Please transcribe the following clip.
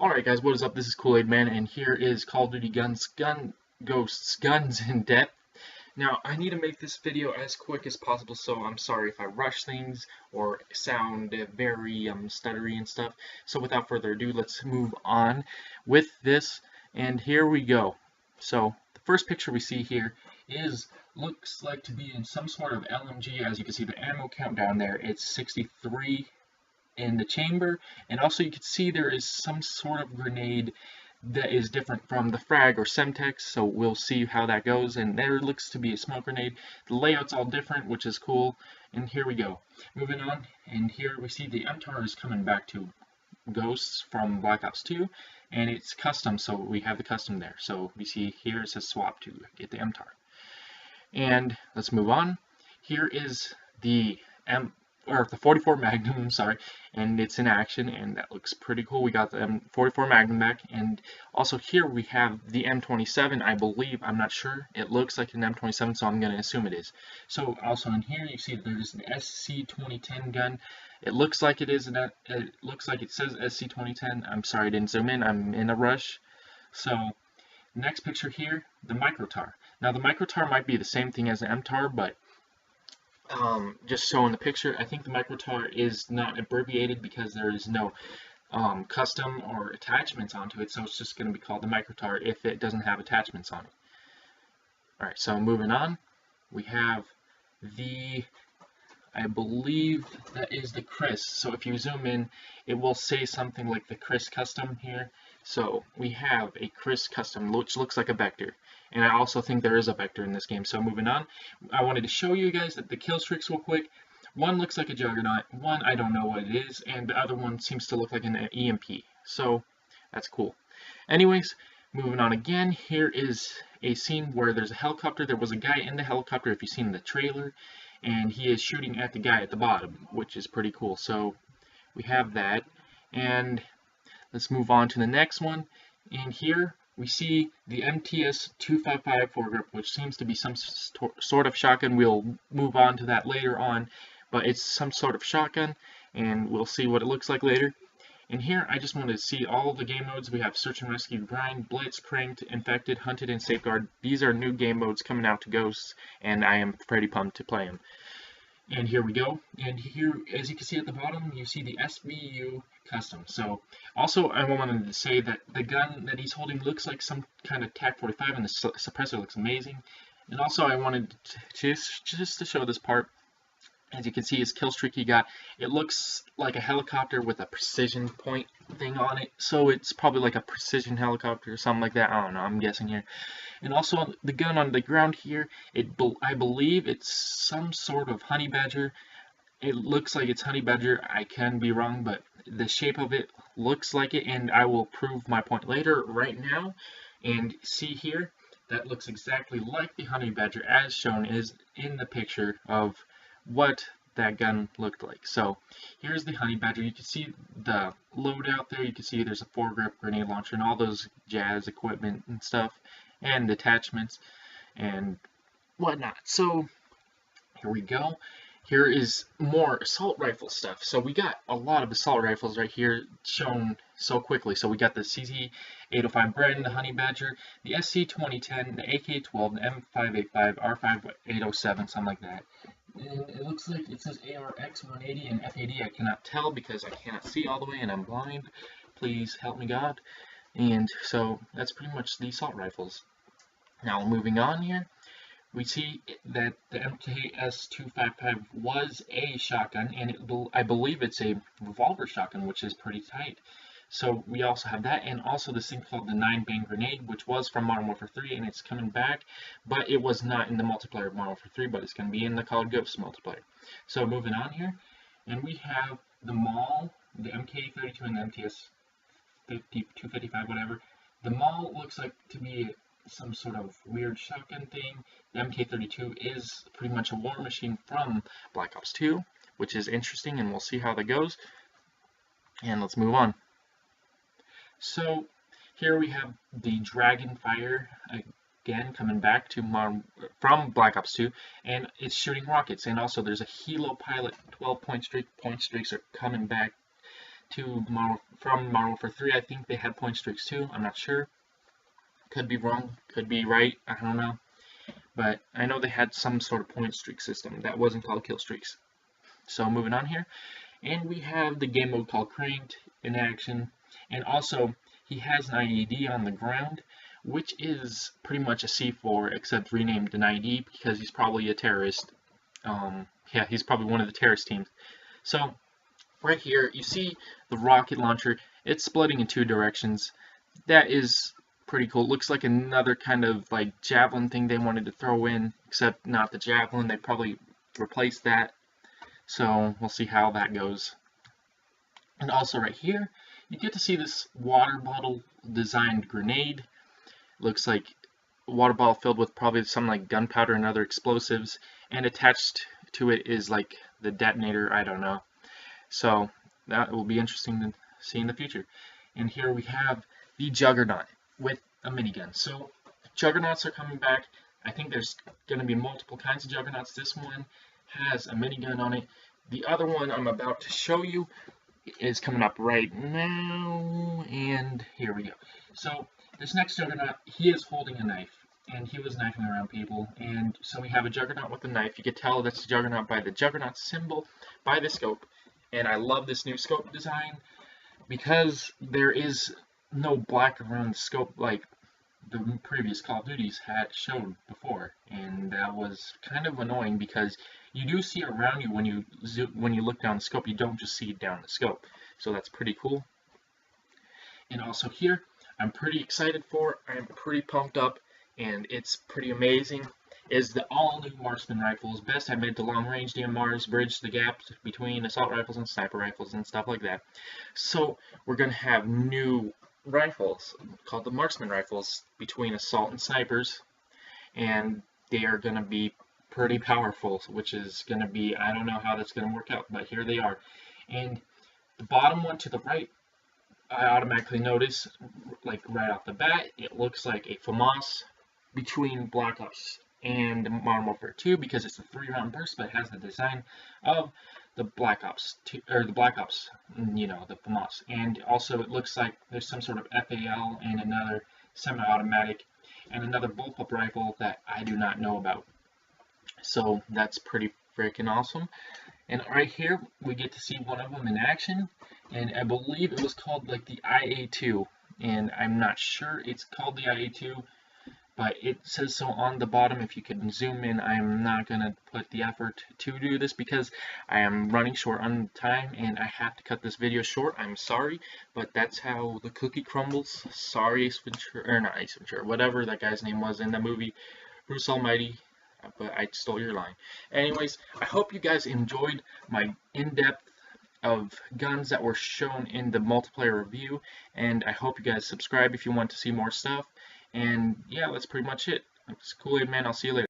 Alright guys, what is up? This is Kool-Aid Man, and here is Call of Duty Ghosts, Guns in Depth. Now, I need to make this video as quick as possible, so I'm sorry if I rush things or sound very stuttery and stuff. So without further ado, let's move on with this, and here we go. So, the first picture we see here looks like to be in some sort of LMG. As you can see, the ammo count down there, it's 63 in the chamber, and also you can see there is some sort of grenade that is different from the frag or semtex, so we'll see how that goes. And there looks to be a smoke grenade. The layout's all different, which is cool. And here we go, moving on, and here we see the MTAR is coming back to Ghosts from Black Ops 2, and it's custom, so we have the custom there. So we see here it says swap to get the MTAR. And let's move on. Here is the 44 Magnum, sorry, and it's in action, and that looks pretty cool. We got the M44 Magnum back, and also here we have the M27, I believe. I'm not sure. It looks like an M27, so I'm going to assume it is. So also in here, you see there's an SC2010 gun. It looks like it is, it looks like it says SC2010. I'm sorry I didn't zoom in. I'm in a rush. So next picture here, the Microtar. Now the Microtar might be the same thing as the MTAR, but just showing the picture, I think the Microtar is not abbreviated because there is no custom or attachments onto it, so it's just going to be called the Microtar if it doesn't have attachments on it. Alright, so moving on, we have I believe that is the Chris. So if you zoom in, it will say something like the Chris Custom here. So we have a Chris Custom, which looks like a vector. And I also think there is a vector in this game. So moving on, I wanted to show you guys that the kill streaks real quick. One looks like a Juggernaut, one I don't know what it is, and the other one seems to look like an EMP. So that's cool. Anyways, moving on again, here is a scene where there's a helicopter. There was a guy in the helicopter, if you've seen the trailer, and he is shooting at the guy at the bottom, which is pretty cool. So we have that, and let's move on to the next one. And here we see the MTS-255 foregrip, which seems to be some sort of shotgun. We'll move on to that later on, but it's some sort of shotgun, and we'll see what it looks like later. And here, I just wanted to see all the game modes. We have Search and Rescue, Grind, Blitz, Cranked, Infected, Hunted, and Safeguard. These are new game modes coming out to Ghosts, and I am pretty pumped to play them. And here we go. And here, as you can see at the bottom, you see the SVU Custom. So, also, I wanted to say that the gun that he's holding looks like some kind of TAC-45, and the suppressor looks amazing. And also, I wanted to just to show this part. As you can see, his kill streak he got, it looks like a helicopter with a precision point thing on it. So it's probably like a precision helicopter or something like that. I don't know, I'm guessing here. And also the gun on the ground here, I believe it's some sort of honey badger. It looks like it's honey badger. I can be wrong, but the shape of it looks like it, and I will prove my point later. Right now, and see here, that looks exactly like the honey badger as shown is in the picture of what that gun looked like. So here's the honey badger. You can see the loadout there. You can see there's a foregrip, grenade launcher, and all those jazz equipment and stuff, and attachments and whatnot. So here we go. Here is more assault rifle stuff. So we got a lot of assault rifles right here shown so quickly. So we got the CZ-805 Bren, the Honey Badger, the SC-2010, the AK-12, the M585, R5-807, something like that. And it looks like it says ARX-180 and F80. I cannot tell because I cannot see all the way and I'm blind. Please help me, God. And so that's pretty much the assault rifles. Now moving on here, we see that the MTS-255 was a shotgun, and I believe it's a revolver shotgun, which is pretty tight. So we also have that, and also this thing called the 9-bang grenade, which was from Modern Warfare 3, and it's coming back, but it was not in the multiplayer of Modern Warfare 3, but it's going to be in the Call of Ghosts multiplayer. So moving on here, and we have the MAUL, the MK32, and the MTS-255, whatever. The MAUL looks like to be some sort of weird shotgun thing. The MK32 is pretty much a war machine from Black Ops 2, which is interesting, and we'll see how that goes. And let's move on. So here we have the Dragonfire again coming back to from Black Ops 2, and it's shooting rockets. And also there's a Helo Pilot 12-point streak. Point streaks are coming back from Modern Warfare 3. I think they had point streaks too. I'm not sure. Could be wrong. Could be right. I don't know. But I know they had some sort of point streak system that wasn't called kill streaks. So moving on here, and we have the game mode called Cranked in action, and also he has an IED on the ground, which is pretty much a C4 except renamed an ID because he's probably a terrorist. Yeah, he's probably one of the terrorist teams. So right here you see the rocket launcher. It's splitting in two directions. That is pretty cool. It looks like another kind of like javelin thing they wanted to throw in, except not the javelin. They probably replaced that. So we'll see how that goes. And also right here, you get to see this water bottle designed grenade. Looks like a water bottle filled with probably something like gunpowder and other explosives, and attached to it is like the detonator, I don't know. So that will be interesting to see in the future. And here we have the Juggernaut with a minigun. So Juggernauts are coming back. I think there's going to be multiple kinds of Juggernauts. This one has a minigun on it. The other one I'm about to show you is coming up right now, and here we go. So this next Juggernaut, he is holding a knife, and he was knifing around people, and so we have a Juggernaut with a knife. You can tell that's a Juggernaut by the Juggernaut symbol, by the scope, and I love this new scope design because there is no black around the scope like the previous Call of Duties had showed before, and that was kind of annoying because you do see around you when you look down the scope. You don't just see down the scope, so that's pretty cool. And also here, I'm pretty excited for. I'm pretty pumped up, and it's pretty amazing. Is the all-new Marksman rifles, best at mid to long range DMRs, bridge the gap between assault rifles and sniper rifles and stuff like that. So we're gonna have new rifles called the Marksman rifles between assault and snipers, and they are going to be pretty powerful, which is going to be, I don't know how that's going to work out, but here they are. And the bottom one to the right, I automatically notice, like right off the bat, it looks like a FAMAS between Black Ops and Modern Warfare 2 because it's a 3-round burst, but it has the design of the Black Ops 2, or the Black Ops, you know, the FAMAS. And also it looks like there's some sort of FAL and another semi-automatic and another bullpup rifle that I do not know about. So that's pretty freaking awesome. And right here we get to see one of them in action, and I believe it was called like the IA-2, and I'm not sure it's called the IA-2, but it says so on the bottom. If you could zoom in, I'm not going to put the effort to do this because I am running short on time and I have to cut this video short. I'm sorry, but that's how the cookie crumbles. Sorry, Ace Ventura, or not Ace Ventura, whatever that guy's name was in the movie, Bruce Almighty, but I stole your line. Anyways, I hope you guys enjoyed my in-depth of guns that were shown in the multiplayer review, and I hope you guys subscribe if you want to see more stuff. And yeah, that's pretty much it. It's Kool-Aid Man. I'll see you later.